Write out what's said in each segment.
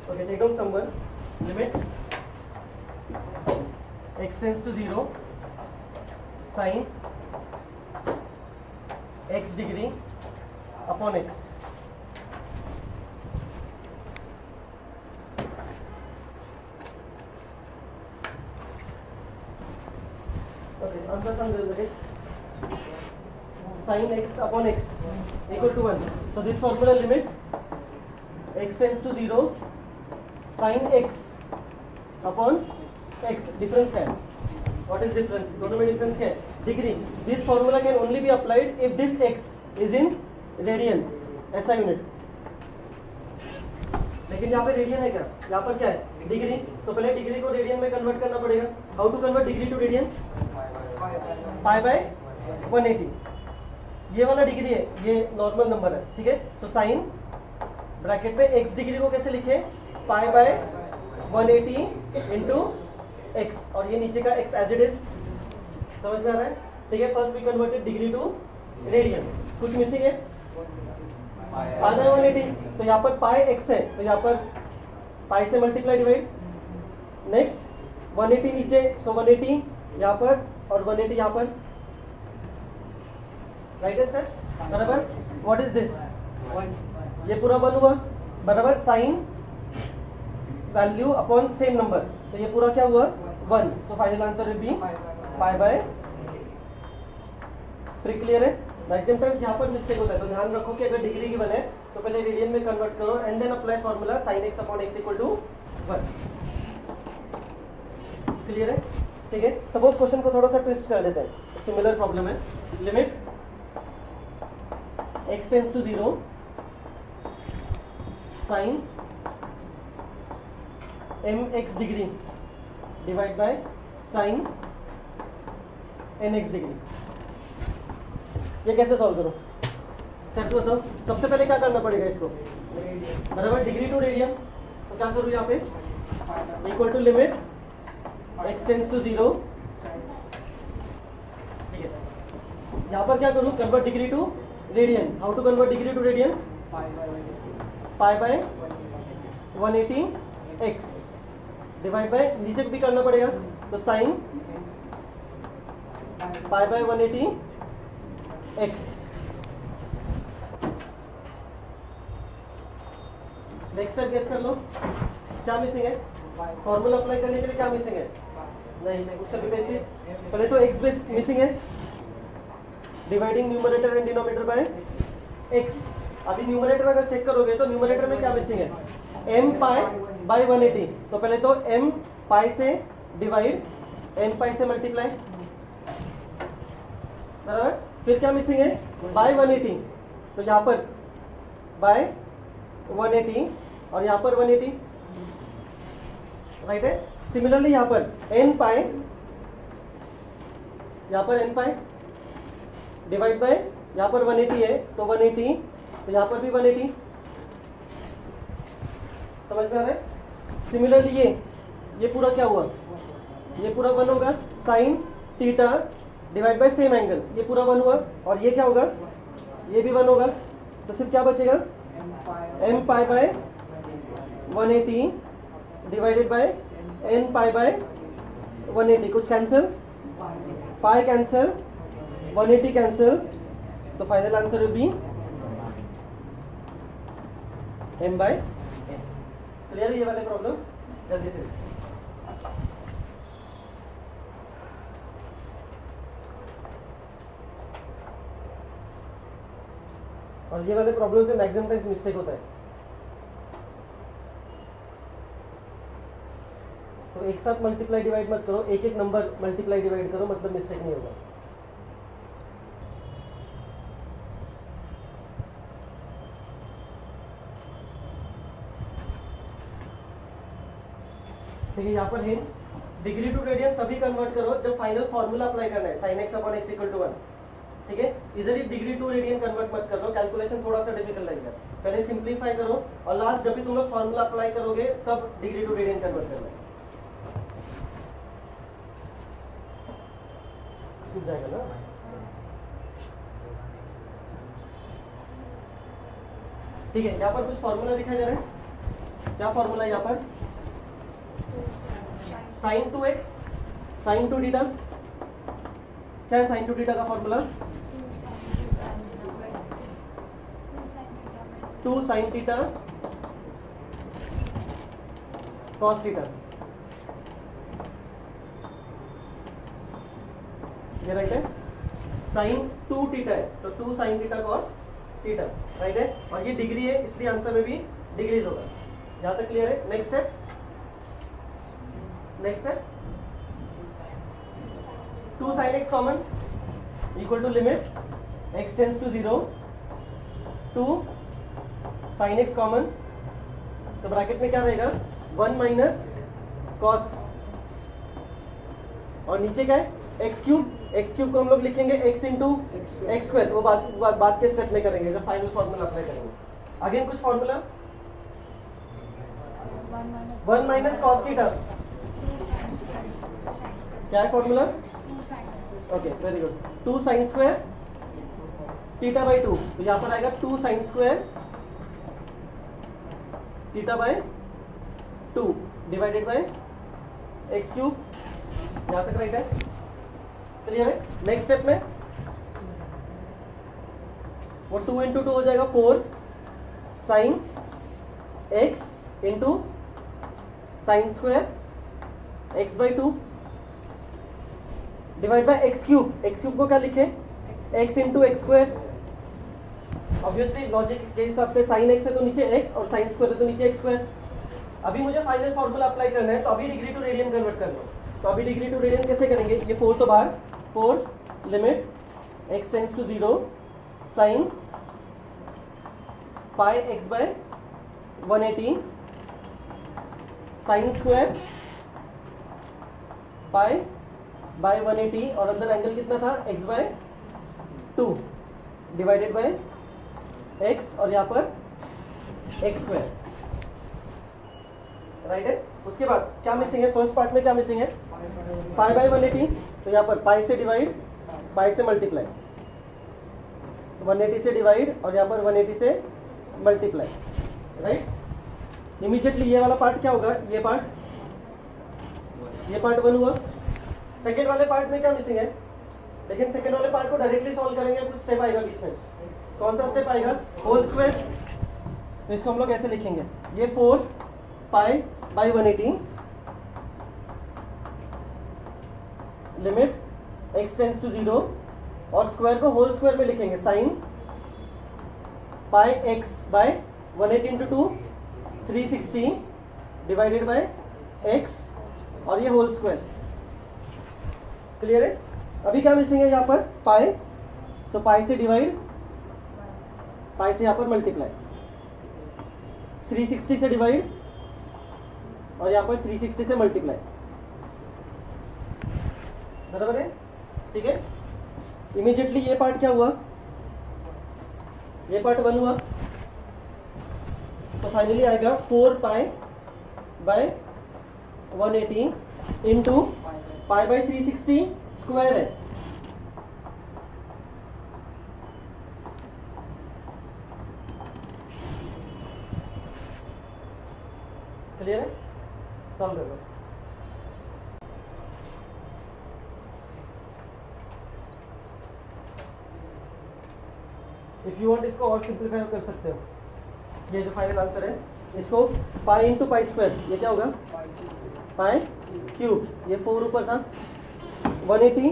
Okay, take down some one. Limit x tends to 0 sine x degree upon x. Okay, answer sum there is sine x upon x equal to 1. So this formula limit x tends to 0 sin x upon x. Difference क्या है? What is difference? दोनों में difference क्या है? Degree. This formula can only be applied if this x is in radian, SI unit. लेकिन यहाँ पे radian है क्या? यहाँ पर क्या है? डिग्री. तो पहले डिग्री को रेडियन में कन्वर्ट करना पड़ेगा. How to convert degree to radian? Pi by 180. ये वाला डिग्री है, ये नॉर्मल नंबर है, ठीक है. सो साइन ब्रैकेट में x डिग्री को कैसे लिखे? पाई बाय 180 इंटू एक्स, और ये नीचे का x एज इट इज. समझ में आ रहा है? ठीक है. First we converted degree to radian. कुछ मिसिंग है? Pi by 180. तो यहाँ पर पाई x है, तो यहाँ पर पाई से मल्टीप्लाई डिवाइड. नेक्स्ट 180 नीचे, सो 180 यहाँ पर और 180 यहाँ पर. राइट स्टेप्स बराबर. What is this? ये पूरा 1 हुआ बराबर. Sine value upon same number, तो ये पूरा क्या हुआ? 1. So final answer will be pi by 3. Clear है? मैक्सिमम टाइम्स यहाँ पर मिस्टेक होता है, तो ध्यान रखो कि अगर डिग्री गिवन है तो पहले रेडियन में कन्वर्ट करो and then apply formula sin x upon x equal to 1. Clear है? ठीक है. सपोज क्वेश्चन को थोड़ा सा ट्विस्ट कर देते हैं. सिमिलर प्रॉब्लम है. Limit x tends to 0 sin mx degree divide by sin nx degree. ये कैसे सॉल्व करो? स्टेप्स बताओ. सबसे पहले क्या करना पड़ेगा इसको? बराबर डिग्री टू रेडियन. तो क्या करूँ यहाँ पे? Equal to limit x tends to 0. ठीक है. यहाँ पर क्या करूँ? Convert degree to radian. How to convert degree to radian? Pi by 180 x divide by, नीचे भी करना पड़ेगा, तो sine pi by 180 x. Next step guess कर लो. क्या मिसिंग है? फॉर्मूला अप्लाई करने के लिए क्या मिसिंग है? नहीं, उससे भी बेसिक. पहले तो x बेस मिसिंग है. Dividing numerator and denominator by x. अभी न्यूमरेटर अगर चेक करोगे तो न्यूमरेटर में क्या मिसिंग है? m pi by 180. तो पहले तो m पाई से डिवाइड, m पाई से मल्टीप्लाई. बराबर. फिर क्या मिसिंग है? बाय 180. तो यहाँ पर बाय 180 और यहाँ पर 180. राइट है? सिमिलरली यहाँ पर n पाई, यहाँ पर n पाई डिवाइड बाय, यहाँ पर 180 है तो 180, तो यहाँ पर भी 180. समझ में आ रहा है? सिमिलरली ये पूरा क्या हुआ? ये पूरा 1 होगा. Sine theta divide by same angle, ये पूरा 1 हुआ. और ये क्या होगा? ये भी 1 होगा. तो सिर्फ क्या बचेगा? m pi by 180 divided by n pi by 180. कुछ कैंसिल, पाई कैंसिल, 180 कैंसिल. तो final answer will be m by. Clear है ये वाले प्रॉब्लम्स? जल्दी से. और ये वाले प्रॉब्लम से मैक्सिमम टाइम्स मिस्टेक होता है. तो एक साथ मल्टीप्लाई डिवाइड मत करो, एक एक नंबर मल्टीप्लाई डिवाइड करो, मतलब मिस्टेक नहीं होगा. ठीक है. यहाँ पर हिंट, डिग्री टू रेडियन तभी कन्वर्ट करो जब फाइनल फॉर्मूला अप्लाई करना है, sin x upon x equal to 1. ठीक है. इधर ही डिग्री टू रेडियन कन्वर्ट मत कर लो, कैलकुलेशन थोड़ा सा डिफिकल्ट लगेगा. पहले सिंप्लीफाई करो और लास्ट जब भी तुम लोग फॉर्मूला अप्लाई करोगे तब डिग्री टू रेडियन कन्वर्ट करना है. जाएगा ना? ठीक है. यहाँ पर कुछ फॉर्मूला दिखाया जा रहा है. क्या फॉर्मूला है यहाँ पर? Sine 2x sine 2 theta. क्या है साइन 2 थीटा का formula? 2 sine theta cos theta. ये राइट है। साइन 2 थीटा है तो 2 sine theta cos theta, right है। और ये डिग्री है इसलिए आंसर में भी डिग्रीज होगा। यहां तक क्लियर है? नेक्स्ट है, नेक्स्ट है 2 sine x common equal to limit x tends to 0 2 sine x common, तो ब्रैकेट में क्या रहेगा? 1 माइनस कॉस, और नीचे क्या है? X cube. एक्स क्यूब को हम लोग लिखेंगे एक्स इंटू एक्स स्क्वायर, वो बाद के स्टेप में करेंगे जब फाइनल फॉर्मूला अप्लाई करेंगे। अगेन कुछ फॉर्मूला 1 माइनस कॉस थीटा, क्या है formula? Okay very good, 2 sine square theta by 2, तो यहां पर आएगा 2 sine square theta by 2 divided by x cube. यहां तक राइट है? क्लियर है? नेक्स्ट स्टेप में वो 2 इंटू 2 हो जाएगा 4 sine x into sine square x by 2 divide by x cube. X cube को क्या लिखे? X into x square. Obviously logic के हिसाब से साइन एक्स है तो नीचे एक्स और साइन स्क्वायर है तो नीचे एक्स स्क्वायर। अभी मुझे फाइनल फॉर्मूला अप्लाई करना है तो अभी डिग्री टू रेडियन कन्वर्ट करना है। तो अभी डिग्री टू रेडियन कैसे करेंगे? ये 4 तो बाहर, 4 limit x tends to 0 sine pi x by 180 sine square pi by 180, और अंदर एंगल कितना था? x by 2 divided by x, और यहाँ पर एक्स स्क्वायर, राइट है। उसके बाद क्या मिसिंग है? फर्स्ट पार्ट में क्या मिसिंग है? पाई बाय 180, तो यहाँ पर पाई से डिवाइड, पाई से मल्टीप्लाई, 180 से डिवाइड और यहाँ पर 180 से मल्टीप्लाई, राइट। इमीडिएटली ये वाला पार्ट क्या होगा? ये पार्ट 1 हुआ। सेकेंड वाले पार्ट में क्या मिसिंग है? लेकिन सेकेंड वाले पार्ट को डायरेक्टली सॉल्व करेंगे, कुछ स्टेप आएगा बीच में। कौन सा स्टेप आएगा? Whole square. तो इसको हम लोग ऐसे लिखेंगे, ये 4 pi by 180 limit x tends to 0, और स्क्वायर को होल स्क्वायर में लिखेंगे sine pi x by 180 into 2 360 divided by x, और ये होल स्क्वायर। क्लियर है? अभी क्या मिसिंग है यहाँ पर? पाई, सो पाई से डिवाइड, पाई से यहाँ पर मल्टीप्लाई, 360 से डिवाइड और यहाँ पर 360 से मल्टीप्लाई, बराबर है? ठीक है। इमीडिएटली ये पार्ट क्या हुआ? ये पार्ट 1 हुआ, तो फाइनली आएगा 4 पाई by 180 into pi by 360 square है, क्लियर है? सॉल्व कर लो। इफ यू वांट इसको और सिंप्लीफाई कर सकते हो। ये जो फाइनल आंसर है इसको पाई इंटू पाई स्क्वायर, ये क्या होगा? पाई क्यूब। ये 4 ऊपर था, 180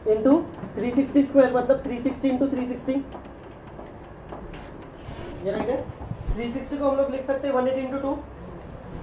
इंटू 360 स्क्वायर मतलब 360 इंटू 360, ये राइट है। 360 को हम लोग लिख सकते हैं 180 इंटू 2,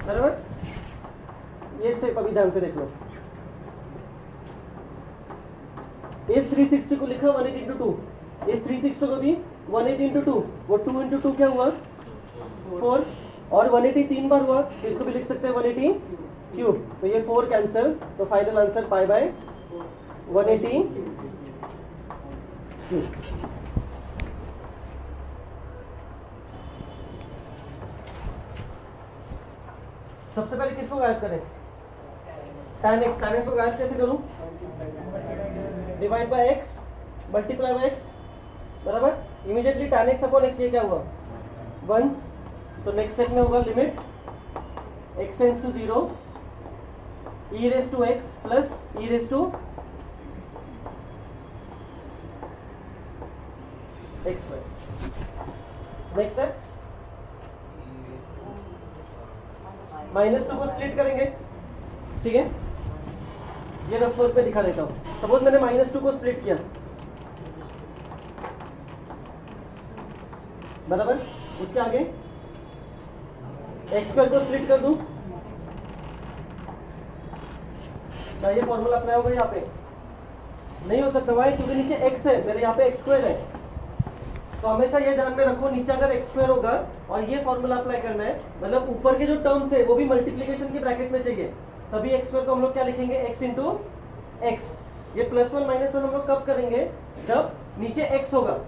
बराबर। ये स्टेप अभी ध्यान से देख लो। इस 360 को लिखा 180 इंटू 2, इस 360 को भी 180 इंटू 2, वो 2 इंटू 2 क्या हुआ? 4, और 180 3 बार हुआ तो इसको भी लिख सकते हैं 180 क्यूब, तो ये 4 कैंसिल, तो final answer pi by 180 cube. सबसे पहले किसको गायब करें? tan x। tan x को गायब कैसे करूं? Divide by x multiply by x, बराबर। Immediately tan x upon x, ये क्या हुआ? 1 तो नेक्स्ट स्टेप में होगा limit x tends to 0 e raise to x plus e raise to x square. Next step -2 को स्प्लिट करेंगे, ठीक है। ये रफ तौर पे दिखा देता हूँ। सपोज मैंने -2 को स्प्लिट किया, बराबर। उसके आगे x स्क्वायर को स्प्लिट कर दूं, क्या ये फॉर्मूला अप्लाई होगा यहाँ पे? नहीं हो सकता भाई, क्योंकि नीचे x है, मेरे यहाँ पे x स्क्वायर है। तो हमेशा ये ध्यान में रखो, नीचे अगर x स्क्वायर होगा और ये फॉर्मूला अप्लाई करना है, मतलब ऊपर के जो टर्म्स है वो भी मल्टीप्लिकेशन की ब्रैकेट में चाहिए, तभी x स्क्वायर को हम लोग क्या लिखेंगे? x into x. ये +1 -1 हम लोग कब करेंगे? जब नीचे x होगा,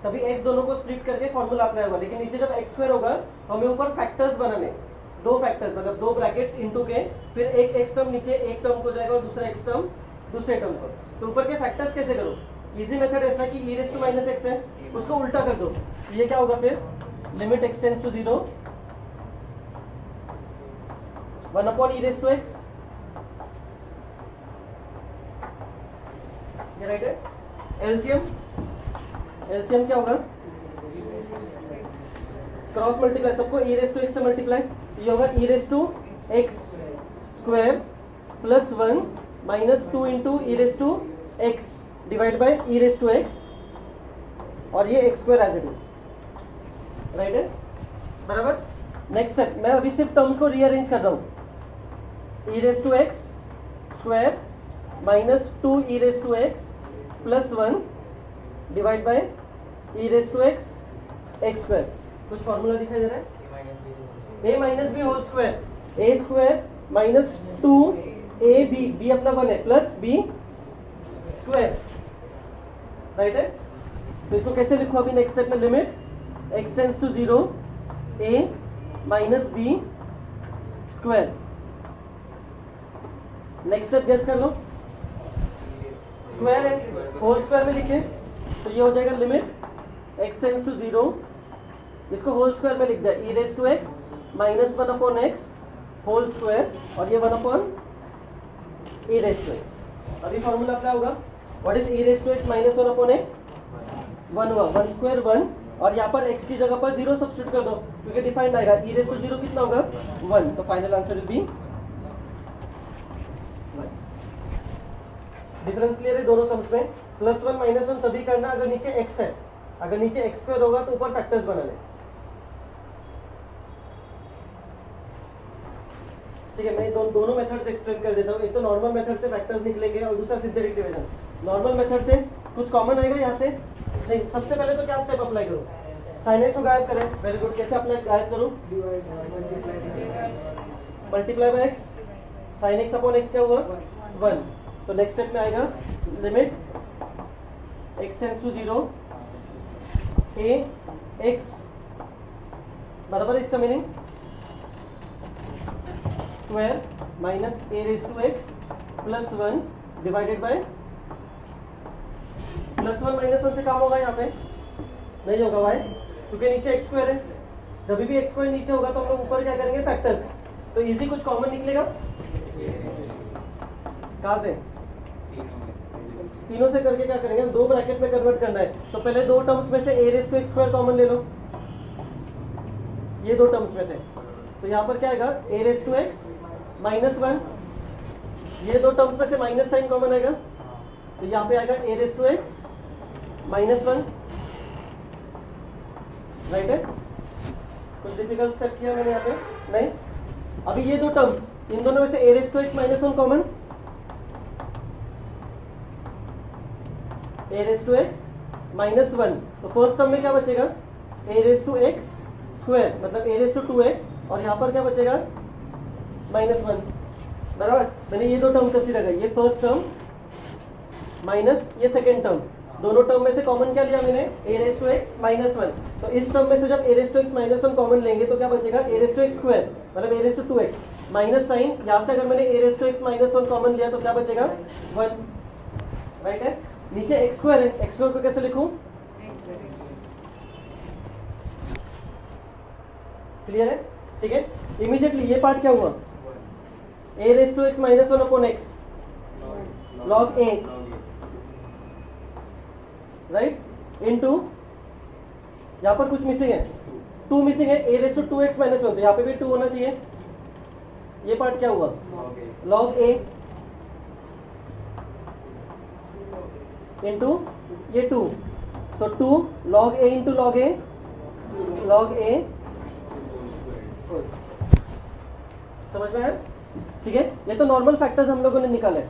तभी x दोनों को स्प्लिट करके फॉर्मूला अप्लाई होगा। लेकिन नीचे जब x स्क्वायर होगा तो हमें ऊपर फैक्टर्स बनाने, दो फैक्टर्स मतलब दो ब्रैकेट्स इनटू के, फिर एक x टर्म नीचे एक टर्म को जाएगा और दूसरा x टर्म दूसरे टर्म को। तो ऊपर के फैक्टर्स कैसे करो? इजी मेथड ऐसा कि e रेज टू -x है, उसको उल्टा कर दो। ये क्या होगा फिर? Limit x tends to 0 1 upon e raise to x, ये राइट है। एलसीएम क्या होगा? क्रॉस मल्टीप्लाई, सबको e रेज टू x से मल्टीप्लाई, ये होगा e raise to x square plus 1 -2 into e raise to x divide by e raise to x, और ये x square as it is, right है, बराबर। नेक्स्ट स्टेप, मैं अभी सिर्फ टर्म्स को रीअरेंज कर रहा हूँ। e raise to x square -2 e raise to x plus 1 divide by e raise to x square. कुछ फॉर्मूला दिखाई दे रहा है? a minus B whole square, a square minus 2ab, b अपना 1 है, प्लस b स्क्वायर, राइट है। तो इसको कैसे लिखो अभी नेक्स्ट स्टेप में? Limit x tends to 0 a minus b square. Next step guess कर लो, स्क्वायर है, होल स्क्वायर में लिखे तो ये हो जाएगा लिमिट x टेंड्स टू 0, इसको होल स्क्वायर में लिख दिया, e raise to x -1 upon x whole square, और ये 1 upon e raise to x। अभी फॉर्मूला अप्लाई होगा। What is e raise to x -1 upon x? 1 हुआ, 1 स्क्वायर 1, और यहाँ पर x की जगह पर 0 सब्स्टिट्यूट कर दो, क्योंकि डिफाइंड आएगा। e रेज टू 0 कितना होगा? 1, तो final answer will B 1। Difference clear है दोनों सम्स में? +1 -1 तभी करना अगर नीचे x है, अगर नीचे x स्क्वायर होगा तो ऊपर फैक्टर्स बनाने, ठीक है। मैं दोनों मेथड्स एक्सप्लेन कर देता हूँ। एक तो नॉर्मल मेथड से फैक्टर्स निकलेंगे और दूसरा सिंथेटिक डिवीजन। नॉर्मल मेथड से कुछ कॉमन आएगा यहाँ से? नहीं। सबसे पहले तो क्या स्टेप अप्लाई करूँ? साइन एक्स को गायब करें, वेरी गुड। कैसे अप्लाई गायब करूँ? Multiply by x, sine x upon x क्या हुआ? 1। तो नेक्स्ट स्टेप में आएगा limit x tends to 0 a x, बराबर इसका meaning square minus a raise to x plus 1 divided by +1 -1 से काम होगा यहाँ पे? नहीं होगा भाई, क्योंकि नीचे x स्क्वायर है। जब भी x स्क्वायर नीचे होगा तो हम लोग ऊपर क्या करेंगे? फैक्टर्स। तो इजी कुछ कॉमन निकलेगा कहाँ से? तीनों से करके क्या करेंगे? दो ब्रैकेट में कन्वर्ट करना है। तो पहले दो टर्म्स में से a raise to x square common ले लो, ये दो टर्म्स में से। तो यहाँ पर क्या आएगा? a रेज टू x -1, ये दो टर्म्स में से माइनस साइन कॉमन आएगा, तो यहाँ पे आएगा a raise to x -1, right है। कुछ डिफिकल्ट स्टेप किया मैंने यहाँ पे? नहीं। अभी ये दो टर्म्स, इन दोनों में से a raise to x -1 common, a raise to x -1। तो फर्स्ट टर्म में क्या बचेगा? a raise to x square, मतलब a रेज टू 2x, और यहाँ पर क्या बचेगा? -1, बराबर। मैंने ये दो टर्म कंसीडर किया, ये फर्स्ट टर्म माइनस ये सेकेंड टर्म। दोनों टर्म में से कॉमन क्या लिया मैंने? a raise to x -1। तो इस टर्म में से जब a raise to x -1 common लेंगे तो क्या बचेगा? a raise to x square, मतलब a raise to 2x minus sine, यहाँ से अगर मैंने a raise to x -1 common लिया तो क्या बचेगा? 1, राइट है। नीचे x स्क्वायर है, x स्क्वायर को कैसे लिखूं? क्लियर है? ठीक है, इमीडिएटली ये पार्ट क्या हुआ, a raise to x minus 1 upon x log a, right, into यहाँ पर कुछ मिसिंग है, 2 मिसिंग है, a raise to 2x minus 1, तो यहाँ पे भी 2 होना चाहिए। ये पार्ट क्या हुआ, log a इंटू ये 2, सो 2 log a into log a, समझ में आया? ठीक है, ये तो नॉर्मल फैक्टर्स हम लोगों ने निकाले।